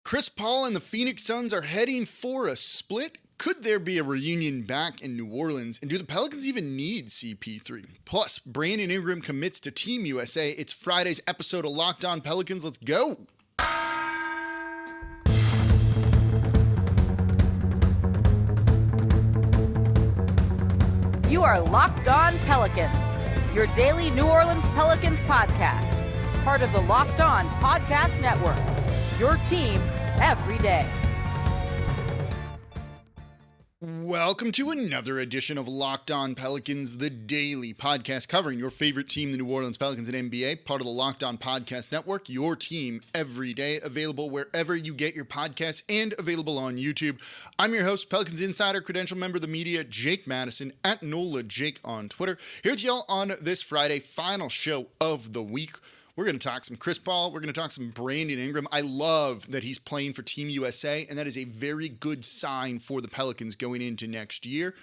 Chris Paul and the Phoenix Suns are heading for a split. Could there be a reunion back in New Orleans? And do the Pelicans even need CP3? Plus, Brandon Ingram commits to Team USA. It's Friday's episode of Locked On Pelicans. Let's go. You are Locked On Pelicans, your daily New Orleans Pelicans podcast. Part of the Locked On Podcast Network, your team every day. Welcome to another edition of Locked On Pelicans, the daily podcast covering your favorite team, the New Orleans Pelicans and NBA, part of the Locked On Podcast Network, your team every day, available wherever you get your podcasts and available on YouTube. I'm your host, Pelicans Insider, credential member of the media, Jake Madison, at NOLA Jake on Twitter. Here with y'all on this Friday, final show of the week. We're going to talk some Chris Paul. We're going to talk some Brandon Ingram. I love that he's playing for Team USA, and that is a very good sign for the Pelicans going into next year.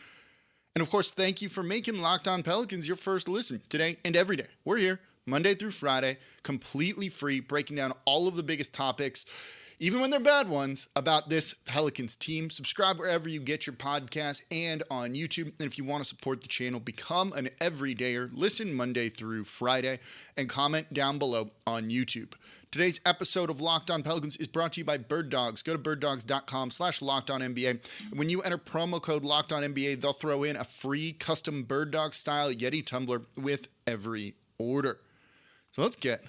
And of course, thank you for making Locked On Pelicans your first listen today and every day. We're here Monday through Friday, completely free, breaking down all of the biggest topics, even when they're bad ones, about this Pelicans team. Subscribe wherever you get your podcasts and on YouTube. And if you want to support the channel, become an everydayer. Listen Monday through Friday and comment down below on YouTube. Today's episode of Locked On Pelicans is brought to you by Birddogs. Go to birddogs.com/LockedOnNBA. When you enter promo code LockedOnNBA, they'll throw in a free custom Birddog style Yeti tumbler with every order. So let's get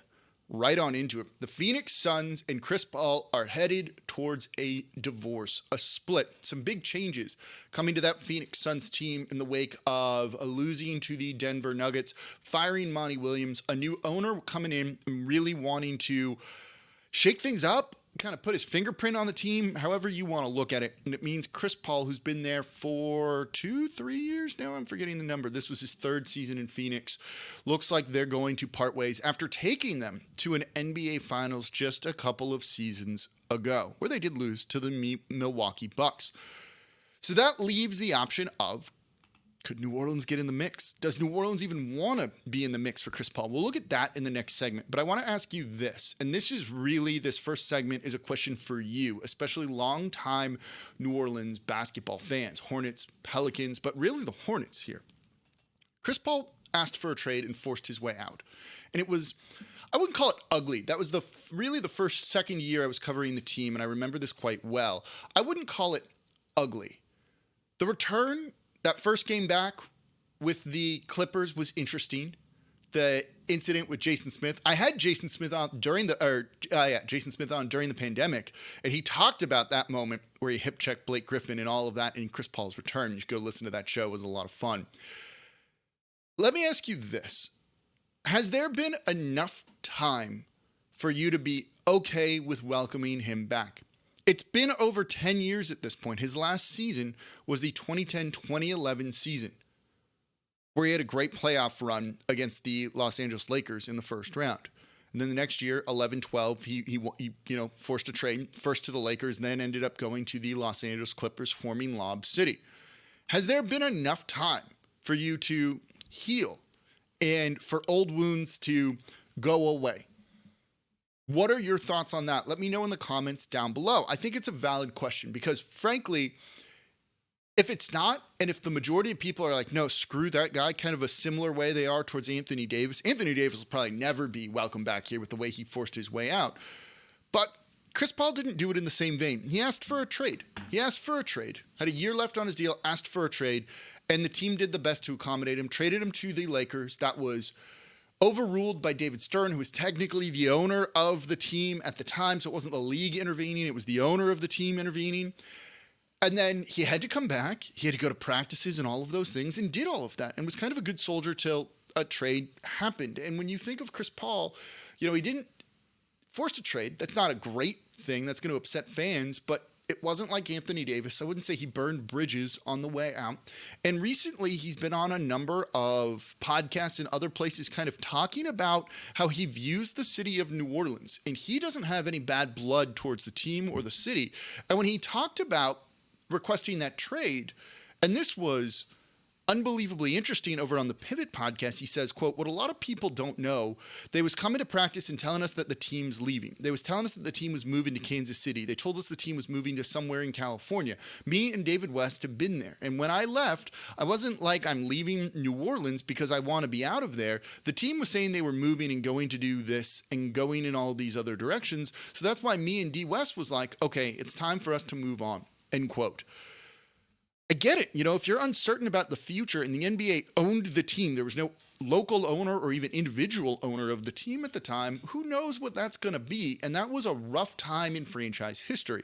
right on into it. The Phoenix Suns and Chris Paul are headed towards a divorce, a split. Some big changes coming to that Phoenix Suns team in the wake of losing to the Denver Nuggets, firing Monty Williams, a new owner coming in and really wanting to shake things up, kind of put his fingerprint on the team, however you want to look at it. And it means Chris Paul, who's been there for 2-3 years now, I'm forgetting the number. This was his third season in Phoenix. Looks like they're going to part ways after taking them to an NBA Finals just a couple of seasons ago, where they did lose to the Milwaukee Bucks. So that leaves the option of, could New Orleans get in the mix? Does New Orleans even want to be in the mix for Chris Paul? We'll look at that in the next segment, but I want to ask you this, and this first segment is a question for you, especially longtime New Orleans basketball fans, Hornets, Pelicans, but really the Hornets here. Chris Paul asked for a trade and forced his way out, and it was, I wouldn't call it ugly. That was the second year I was covering the team, and I remember this quite well. I wouldn't call it ugly. The return, that first game back with the Clippers, was interesting. The incident with Jason Smith. I had Jason Smith on during the pandemic, and he talked about that moment where he hip checked Blake Griffin and all of that in Chris Paul's return. You should go listen to that show. It was a lot of fun. Let me ask you this. Has there been enough time for you to be okay with welcoming him back? It's been over 10 years at this point. His last season was the 2010-2011 season, where he had a great playoff run against the Los Angeles Lakers in the first round. And then the next year, 11-12, he forced a trade, first to the Lakers, and then ended up going to the Los Angeles Clippers, forming Lob City. Has there been enough time for you to heal and for old wounds to go away? What are your thoughts on that? Let me know in the comments down below. I think it's a valid question because, frankly, if it's not, and if the majority of people are like, no, screw that guy, kind of a similar way they are towards Anthony Davis. Anthony Davis will probably never be welcome back here with the way he forced his way out. But Chris Paul didn't do it in the same vein. He asked for a trade. Had a year left on his deal, asked for a trade, and the team did the best to accommodate him, traded him to the Lakers. That was overruled by David Stern, who was technically the owner of the team at the time. So it wasn't the league intervening. It was the owner of the team intervening. And then he had to come back. He had to go to practices and all of those things and did all of that and was kind of a good soldier till a trade happened. And when you think of Chris Paul, he didn't force a trade. That's not a great thing. That's going to upset fans, but it wasn't like Anthony Davis. I wouldn't say he burned bridges on the way out. And recently, he's been on a number of podcasts and other places kind of talking about how he views the city of New Orleans. And he doesn't have any bad blood towards the team or the city. And when he talked about requesting that trade, and this was unbelievably interesting over on the Pivot podcast. He says, quote, what a lot of people don't know, they was coming to practice and telling us that the team's leaving. They was telling us that the team was moving to Kansas City. They told us the team was moving to somewhere in California. Me and David West have been there. And when I left, I wasn't like I'm leaving New Orleans because I want to be out of there. The team was saying they were moving and going to do this and going in all these other directions. So that's why me and D West was like, okay, it's time for us to move on, end quote. I get it. You know, if you're uncertain about the future and the NBA owned the team, there was no local owner or even individual owner of the team at the time, who knows what that's going to be? And that was a rough time in franchise history.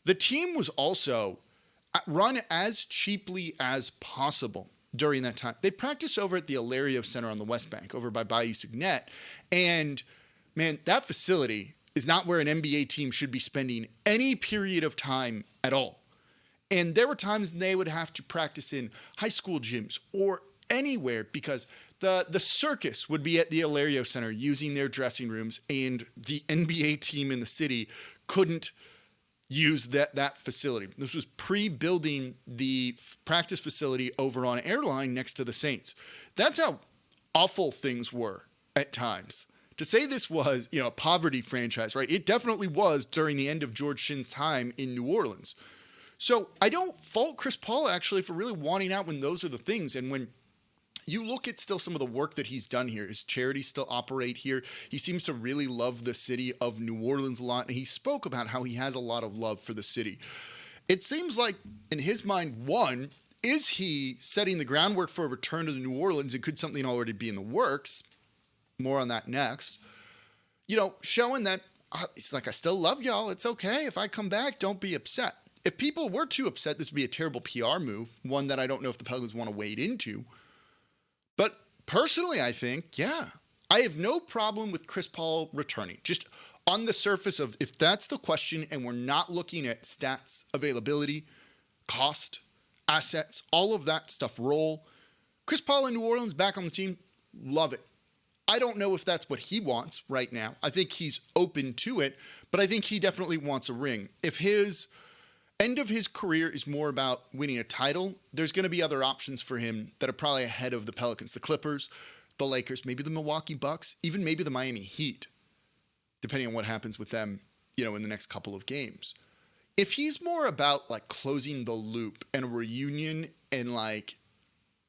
The team was also run as cheaply as possible during that time. They practiced over at the Alario Center on the West Bank, over by Bayou Signet. And man, that facility is not where an NBA team should be spending any period of time at all. And there were times they would have to practice in high school gyms or anywhere because the circus would be at the Alario Center using their dressing rooms, and the NBA team in the city couldn't use that facility. This was pre-building the practice facility over on Airline next to the Saints. That's how awful things were at times. To say this was, a poverty franchise, right? It definitely was during the end of George Shin's time in New Orleans. So I don't fault Chris Paul actually for really wanting out when those are the things. And when you look at still some of the work that he's done here, his charities still operate here. He seems to really love the city of New Orleans a lot. And he spoke about how he has a lot of love for the city. It seems like in his mind, one, is he setting the groundwork for a return to New Orleans, and could something already be in the works? More on that next. Showing that he's like, I still love y'all. It's okay. If I come back, don't be upset. If people were too upset, this would be a terrible PR move, one that I don't know if the Pelicans want to wade into. But personally, I think, I have no problem with Chris Paul returning. Just on the surface of, if that's the question and we're not looking at stats, availability, cost, assets, all of that stuff, role, Chris Paul in New Orleans back on the team, love it. I don't know if that's what he wants right now. I think he's open to it, but I think he definitely wants a ring. If his end of his career is more about winning a title, there's going to be other options for him that are probably ahead of the Pelicans, the Clippers, the Lakers, maybe the Milwaukee Bucks, even maybe the Miami Heat, depending on what happens with them, in the next couple of games. If he's more about like closing the loop and a reunion and like,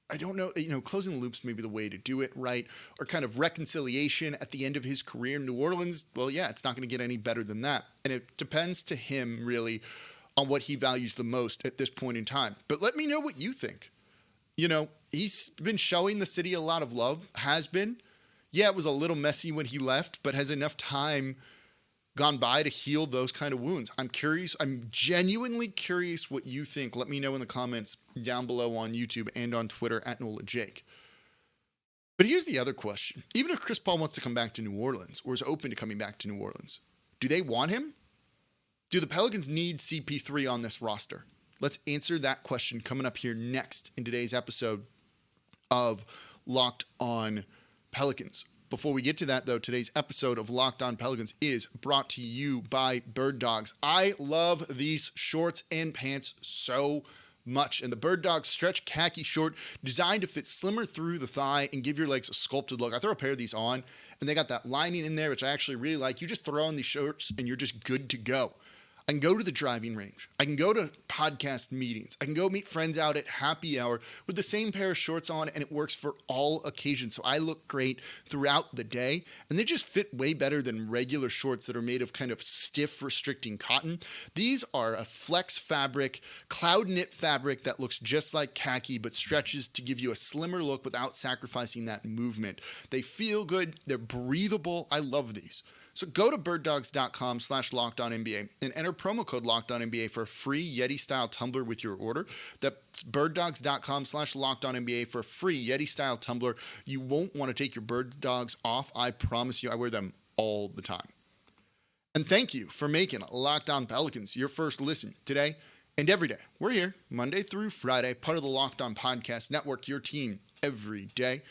I don't know, closing the loop's maybe the way to do it, right? Or kind of reconciliation at the end of his career in New Orleans, well, yeah, it's not going to get any better than that. And it depends to him really on what he values the most at this point in time. But let me know what you think. He's been showing the city a lot of love, has been. Yeah, it was a little messy when he left, but has enough time gone by to heal those kind of wounds? I'm curious. I'm genuinely curious what you think. Let me know in the comments down below on YouTube and on Twitter at NolaJake. But here's the other question. Even if Chris Paul wants to come back to New Orleans or is open to coming back to New Orleans, do they want him? Do the Pelicans need CP3 on this roster? Let's answer that question coming up here next in today's episode of Locked On Pelicans. Before we get to that, though, today's episode of Locked On Pelicans is brought to you by Birddogs. I love these shorts and pants so much. And the Birddogs stretch khaki short designed to fit slimmer through the thigh and give your legs a sculpted look. I throw a pair of these on, and they got that lining in there, which I actually really like. You just throw on these shorts, and you're just good to go. I can go to the driving range. I can go to podcast meetings. I can go meet friends out at happy hour with the same pair of shorts on, and it works for all occasions. So I look great throughout the day, and they just fit way better than regular shorts that are made of kind of stiff, restricting cotton. These are a flex fabric, cloud knit fabric that looks just like khaki, but stretches to give you a slimmer look without sacrificing that movement. They feel good. They're breathable. I love these. So go to birddogs.com/LockedOnNBA and enter promo code LockedOnNBA for a free Yeti-style tumbler with your order. That's birddogs.com/LockedOnNBA for a free Yeti-style tumbler. You won't want to take your bird dogs off. I promise you, I wear them all the time. And thank you for making Locked On Pelicans your first listen today and every day. We're here Monday through Friday, part of the Locked On Podcast Network, your team every day.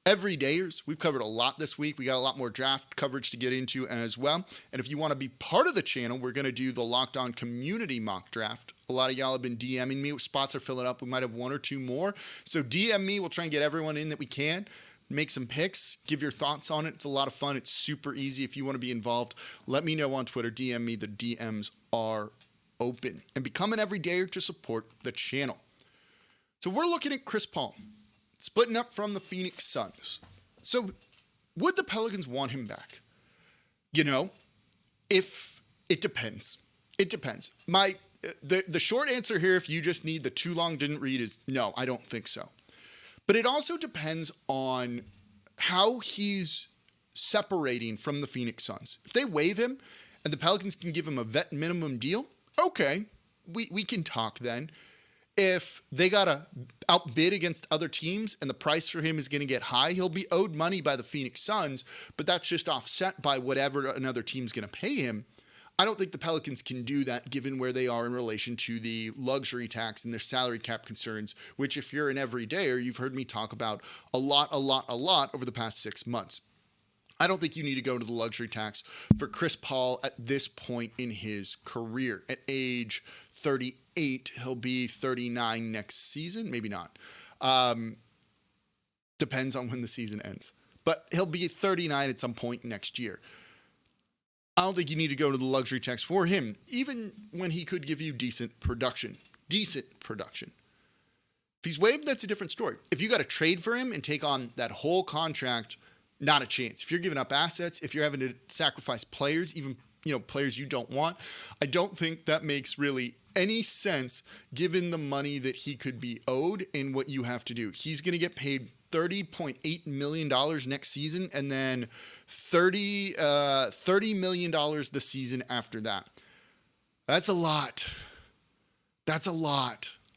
everydayers. We've covered a lot this week. We got a lot more draft coverage to get into as well. And if you want to be part of the channel, we're going to do the Locked On Community Mock Draft. A lot of y'all have been DMing me. Spots are filling up. We might have one or two more. So DM me. We'll try and get everyone in that we can. Make some picks. Give your thoughts on it. It's a lot of fun. It's super easy. If you want to be involved, let me know on Twitter. DM me. The DMs are open. And become an everydayer to support the channel. So we're looking at Chris Paul, splitting up from the Phoenix Suns. So would the Pelicans want him back? You know, if it depends. It depends. The short answer here, if you just need the too long didn't read, is no, I don't think so. But it also depends on how he's separating from the Phoenix Suns. If they waive him and the Pelicans can give him a vet minimum deal, okay, we can talk then. If they got to outbid against other teams and the price for him is going to get high, he'll be owed money by the Phoenix Suns, but that's just offset by whatever another team's going to pay him. I don't think the Pelicans can do that given where they are in relation to the luxury tax and their salary cap concerns, which if you're an everydayer, you've heard me talk about a lot over the past 6 months. I don't think you need to go to the luxury tax for Chris Paul at this point in his career. At age 38, he'll be 39 next season. Maybe not. Depends on when the season ends. But he'll be 39 at some point next year. I don't think you need to go to the luxury tax for him, even when he could give you decent production. If he's waived, that's a different story. If you got to trade for him and take on that whole contract, not a chance. If you're giving up assets, if you're having to sacrifice players, even players you don't want, I don't think that makes really any sense given the money that he could be owed and what you have to do. He's going to get paid $30.8 million next season and then $30 million the season after that. That's a lot.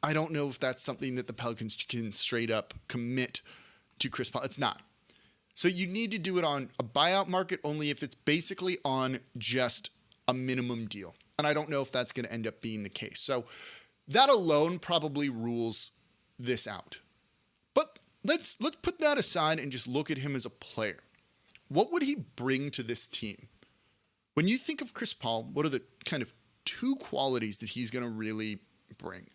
I don't know if that's something that the Pelicans can straight up commit to Chris Paul. It's not. So you need to do it on a buyout market only if it's basically on just a minimum deal. And I don't know if that's going to end up being the case. So that alone probably rules this out. But let's put that aside and just look at him as a player. What would he bring to this team? When you think of Chris Paul, what are the kind of two qualities that he's going to really bring?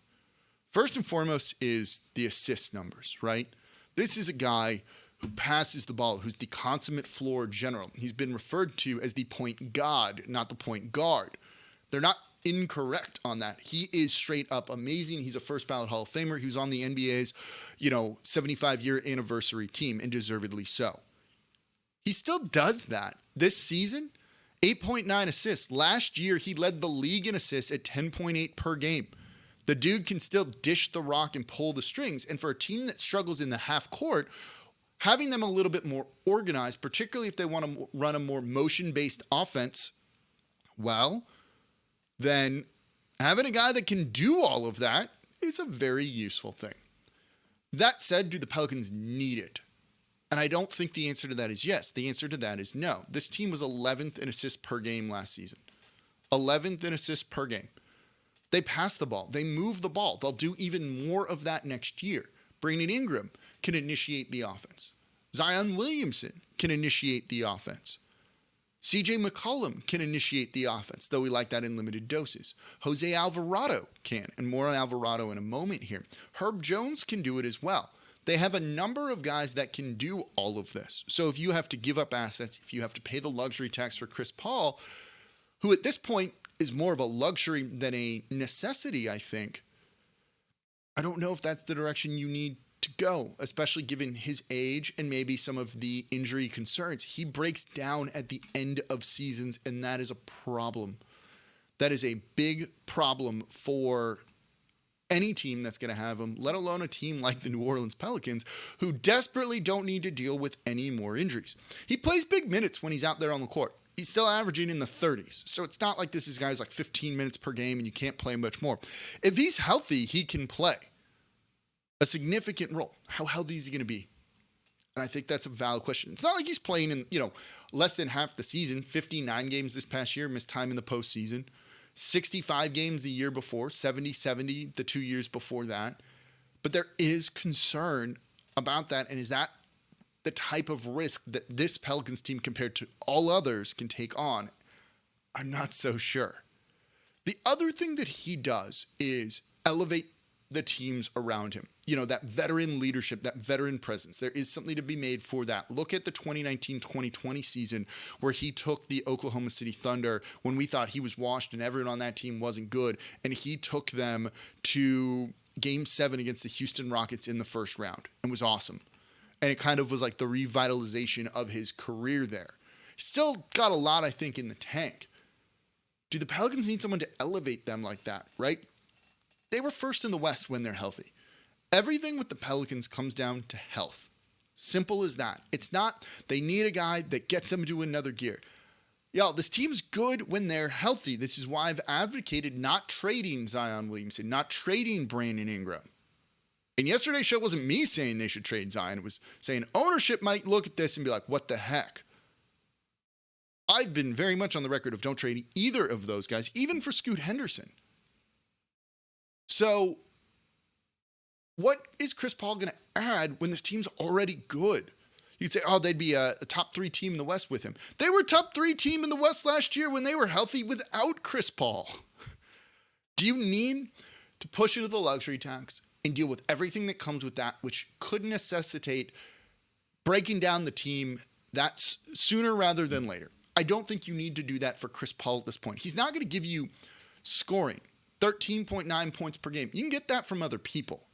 First and foremost is the assist numbers, right? This is a guy who passes the ball, who's the consummate floor general. He's been referred to as the point god, not the point guard. They're not incorrect on that. He is straight up amazing. He's a first ballot Hall of Famer. He was on the NBA's, 75-year anniversary team, and deservedly so. He still does that. This season, 8.9 assists. Last year, he led the league in assists at 10.8 per game. The dude can still dish the rock and pull the strings. And for a team that struggles in the half court, having them a little bit more organized, particularly if they want to run a more motion-based offense, well, then having a guy that can do all of that is a very useful thing. That said, do the Pelicans need it? And I don't think the answer to that is yes. The answer to that is no. This team was 11th in assists per game last season. 11th in assists per game. They pass the ball. They move the ball. They'll do even more of that next year. Brandon Ingram can initiate the offense. Zion Williamson can initiate the offense. CJ McCollum can initiate the offense, though we like that in limited doses. Jose Alvarado can, and more on Alvarado in a moment here. Herb Jones can do it as well. They have a number of guys that can do all of this. So if you have to give up assets, if you have to pay the luxury tax for Chris Paul, who at this point is more of a luxury than a necessity, I think, I don't know if that's the direction you need to go, especially given his age and maybe some of the injury concerns. He breaks down at the end of seasons, and that is a problem. That is a big problem for any team that's going to have him, let alone a team like the New Orleans Pelicans, who desperately don't need to deal with any more injuries. He plays big minutes when he's out there on the court. He's still averaging in the 30s. So it's not like this is guys like 15 minutes per game and you can't play much more. If he's healthy, he can play a significant role. How healthy is he going to be? And I think that's a valid question. It's not like he's playing in, less than half the season, 59 games this past year, missed time in the postseason. 65 games the year before, 70 the 2 years before that. But there is concern about that. And is that the type of risk that this Pelicans team compared to all others can take on, I'm not so sure. The other thing that he does is elevate the teams around him. You know, that veteran leadership, that veteran presence. There is something to be made for that. Look at the 2019-2020 season where he took the Oklahoma City Thunder when we thought he was washed and everyone on that team wasn't good, and he took them to Game 7 against the Houston Rockets in the first round and was awesome. And it kind of was like the revitalization of his career there. Still got a lot, I think, in the tank. Do the Pelicans need someone to elevate them like that, right? They were first in the West when they're healthy. Everything with the Pelicans comes down to health. Simple as that. It's not they need a guy that gets them to another gear. Y'all, this team's good when they're healthy. This is why I've advocated not trading Zion Williamson, not trading Brandon Ingram. And yesterday's show wasn't me saying they should trade Zion. It was saying ownership might look at this and be like, what the heck? I've been very much on the record of don't trade either of those guys, even for Scoot Henderson. So what is Chris Paul going to add when this team's already good? You'd say, oh, they'd be a top 3 team in the West with him. They were a top 3 team in the West last year when they were healthy without Chris Paul. Do you need to push into the luxury tax and deal with everything that comes with that, which could necessitate breaking down the team that's sooner rather than later? I don't think you need to do that for Chris Paul at this point. He's not going to give you scoring, 13.9 points per game. You can get that from other people.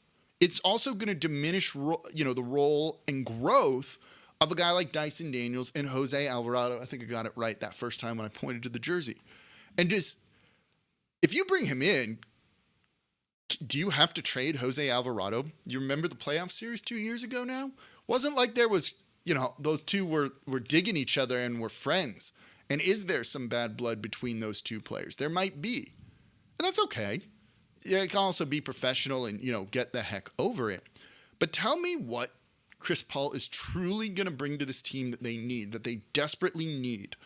It's also going to diminish, the role and growth of a guy like Dyson Daniels and Jose Alvarado. I think I got it right that first time when I pointed to the jersey. And just, if you bring him in, do you have to trade Jose Alvarado? You remember the playoff series 2 years ago now? Wasn't like there was, those two were digging each other and were friends. And is there some bad blood between those two players? There might be. And that's okay. Yeah, it can also be professional and, get the heck over it. But tell me what Chris Paul is truly going to bring to this team that they need, that they desperately need.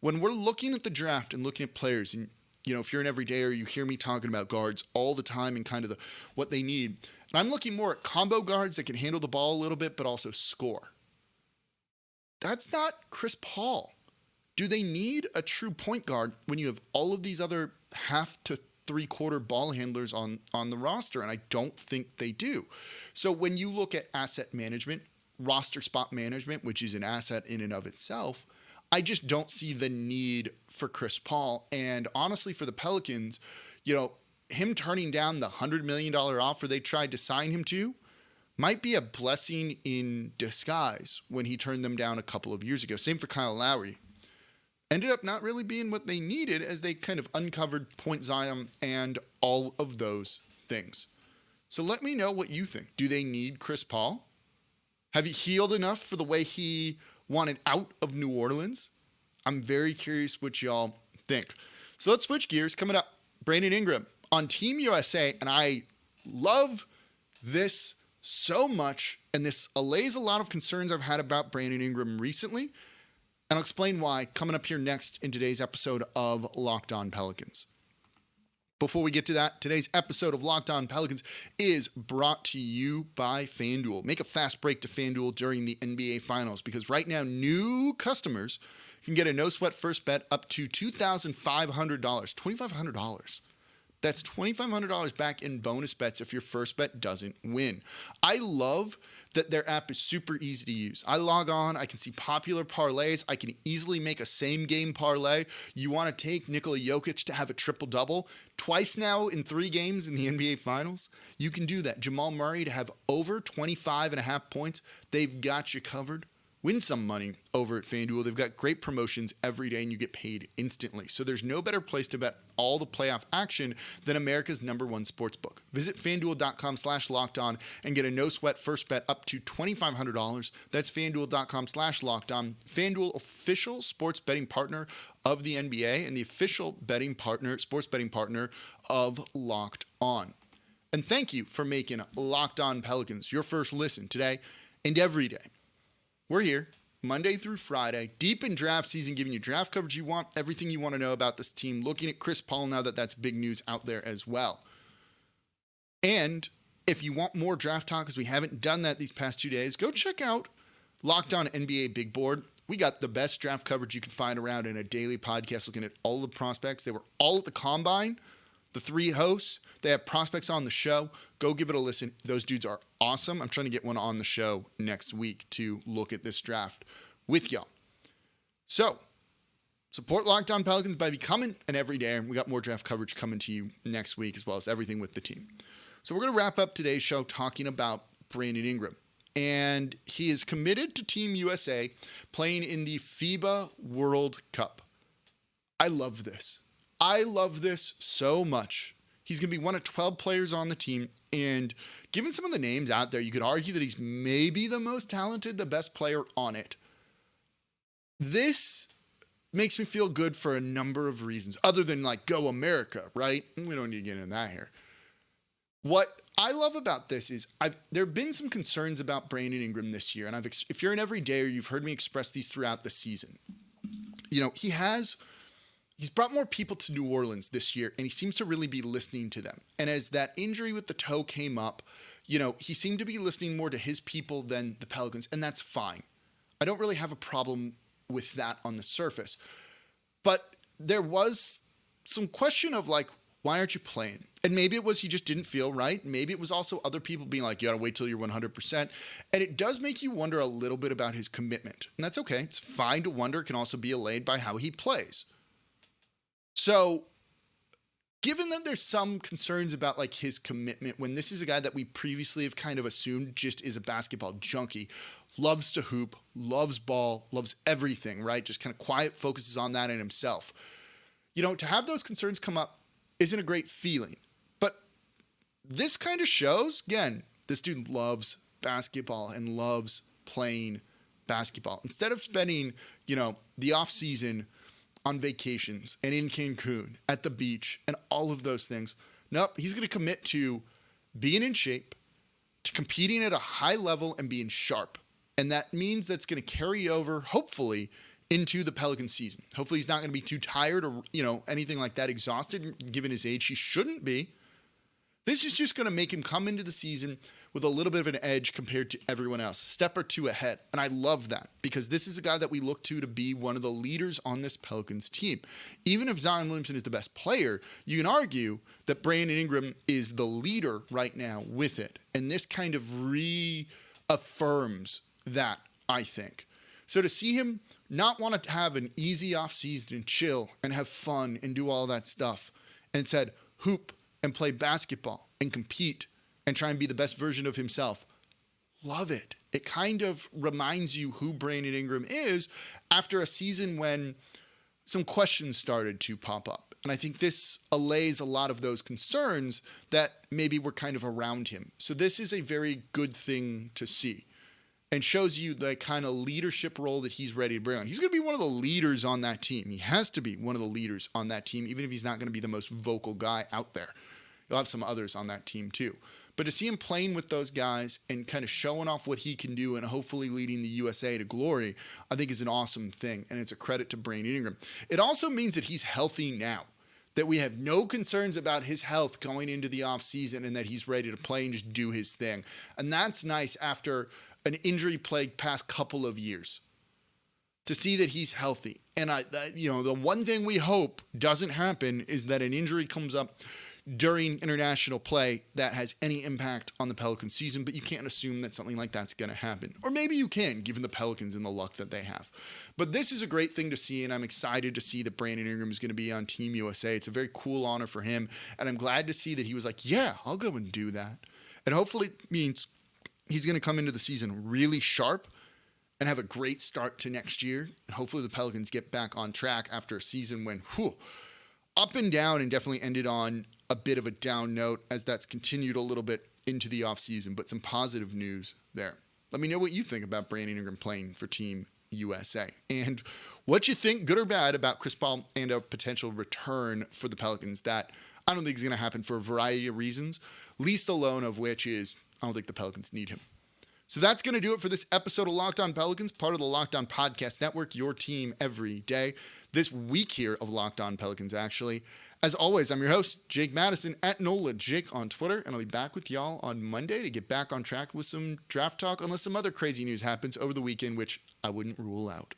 When we're looking at the draft and looking at players, and, if you're an everydayer, you hear me talking about guards all the time and kind of what they need. And I'm looking more at combo guards that can handle the ball a little bit, but also score. That's not Chris Paul. Do they need a true point guard when you have all of these other half to three-quarter ball handlers on the roster? And I don't think they do. So when you look at asset management, roster spot management, which is an asset in and of itself, I just don't see the need for Chris Paul. And honestly, for the Pelicans, him turning down the $100 million offer they tried to sign him to might be a blessing in disguise when he turned them down a couple of years ago. Same for Kyle Lowry. Ended up not really being what they needed as they kind of uncovered Point Zion and all of those things. So let me know what you think. Do they need Chris Paul? Have you healed enough for the way he wanted out of New Orleans? I'm very curious what y'all think. So let's switch gears. Coming up, Brandon Ingram on Team USA. And I love this so much. And this allays a lot of concerns I've had about Brandon Ingram recently. And I'll explain why coming up here next in today's episode of Locked On Pelicans. Before we get to that, today's episode of Locked On Pelicans is brought to you by FanDuel. Make a fast break to FanDuel during the NBA Finals because right now new customers can get a no-sweat first bet up to $2,500, $2,500. That's $2,500 back in bonus bets if your first bet doesn't win. I love that their app is super easy to use. I log on, I can see popular parlays, I can easily make a same game parlay. You want to take Nikola Jokic to have a triple-double twice now in 3 games in the NBA Finals? You can do that. Jamal Murray to have over 25.5 points, they've got you covered. Win some money over at FanDuel. They've got great promotions every day and you get paid instantly. So there's no better place to bet all the playoff action than America's #1 sportsbook. Visit FanDuel.com/lockedon and get a no-sweat first bet up to $2,500. That's FanDuel.com/lockedon. FanDuel, official sports betting partner of the NBA and the official sports betting partner of Locked On. And thank you for making Locked On Pelicans your first listen today and every day. We're here Monday through Friday, deep in draft season, giving you draft coverage you want, everything you want to know about this team, looking at Chris Paul now that that's big news out there as well. And if you want more draft talk, because we haven't done that these past 2 days, go check out Locked On NBA Big Board. We got the best draft coverage you can find around in a daily podcast looking at all the prospects. They were all at the Combine. The three hosts, they have prospects on the show. Go give it a listen. Those dudes are awesome. I'm trying to get one on the show next week to look at this draft with y'all. So, support Locked On Pelicans by becoming an everyday. We got more draft coverage coming to you next week, as well as everything with the team. So we're going to wrap up today's show talking about Brandon Ingram. And he is committed to Team USA playing in the FIBA World Cup. I love this. I love this so much. He's going to be one of 12 players on the team. And given some of the names out there, you could argue that he's maybe the most talented, the best player on it. This makes me feel good for a number of reasons, other than like, go America, right? We don't need to get into that here. What I love about this is there have been some concerns about Brandon Ingram this year. And if you're an everydayer, you've heard me express these throughout the season. You know, he's brought more people to New Orleans this year, and he seems to really be listening to them. And as that injury with the toe came up, you know, he seemed to be listening more to his people than the Pelicans, and that's fine. I don't really have a problem with that on the surface. But there was some question of like, why aren't you playing? And maybe it was he just didn't feel right. Maybe it was also other people being like, you gotta wait till you're 100%. And it does make you wonder a little bit about his commitment. And that's okay. It's fine to wonder. It can also be allayed by how he plays. So, given that there's some concerns about like his commitment, when this is a guy that we previously have kind of assumed just is a basketball junkie, loves to hoop, loves ball, loves everything, right? Just kind of quiet, focuses on that in himself. You know, to have those concerns come up isn't a great feeling. But this kind of shows, again, this dude loves basketball and loves playing basketball. Instead of spending, you know, the off season on vacations and in Cancun, at the beach, and all of those things. Nope, he's going to commit to being in shape, to competing at a high level and being sharp. And that means that's going to carry over, hopefully, into the Pelican season. Hopefully he's not going to be too tired or, you know, anything like that, exhausted, given his age. He shouldn't be. This is just going to make him come into the season with a little bit of an edge compared to everyone else, a step or two ahead. And I love that because this is a guy that we look to be one of the leaders on this Pelicans team. Even if Zion Williamson is the best player, you can argue that Brandon Ingram is the leader right now with it. And this kind of reaffirms that, I think. So to see him not want to have an easy offseason and chill and have fun and do all that stuff, and instead hoop and play basketball and compete and try and be the best version of himself. Love it. It kind of reminds you who Brandon Ingram is after a season when some questions started to pop up. And I think this allays a lot of those concerns that maybe were kind of around him. So this is a very good thing to see and shows you the kind of leadership role that he's ready to bring on. He's going to be one of the leaders on that team. He has to be one of the leaders on that team, even if he's not going to be the most vocal guy out there. You'll have some others on that team too. But to see him playing with those guys and kind of showing off what he can do and hopefully leading the USA to glory, I think is an awesome thing. And it's a credit to Brandon Ingram. It also means that he's healthy now, that we have no concerns about his health going into the offseason and that he's ready to play and just do his thing. And that's nice after an injury-plagued past couple of years to see that he's healthy. And the one thing we hope doesn't happen is that an injury comes up during international play that has any impact on the Pelican season, but you can't assume that something like that's going to happen. Or maybe you can, given the Pelicans and the luck that they have. But this is a great thing to see, and I'm excited to see that Brandon Ingram is going to be on Team USA. It's a very cool honor for him, and I'm glad to see that he was like, yeah, I'll go and do that. And hopefully it means he's going to come into the season really sharp and have a great start to next year. And hopefully the Pelicans get back on track after a season when, up and down, and definitely ended on a bit of a down note as that's continued a little bit into the offseason, but some positive news there. Let me know what you think about Brandon Ingram playing for Team USA and what you think, good or bad, about Chris Paul and a potential return for the Pelicans that I don't think is going to happen for a variety of reasons, least alone of which is I don't think the Pelicans need him. So that's going to do it for this episode of Locked On Pelicans, part of the Locked On Podcast Network, your team every day. this week here of Locked On Pelicans, actually. As always, I'm your host, Jake Madison, at NOLA Jake on Twitter, and I'll be back with y'all on Monday to get back on track with some draft talk, unless some other crazy news happens over the weekend, which I wouldn't rule out.